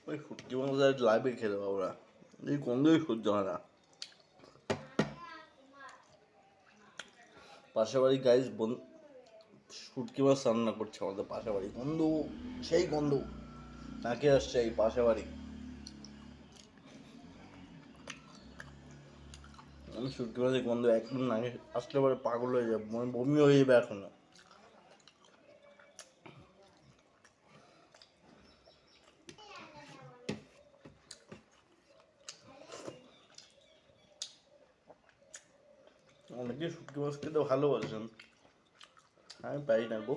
ওই শুটকি মাছ লাইভে খেতে পাবো না, এই গন্ধই সহ্য হয় না। পাশের বাড়ি গাইজ শুটকি মাছ রান্না করছে আমাদের পাশের বাড়ি, গন্ধ সেই গন্ধ নাকে আসছে এই পাশের বাড়ি। আমি শুটকি মাছের গন্ধ একদম নাকে আসলে পরে পাগল হয়ে যাবে, বমি হয়ে যাবে এখন। অনেকে শুটকি মাছ খেতে ভালোবাসেন, আমি পাই না গো।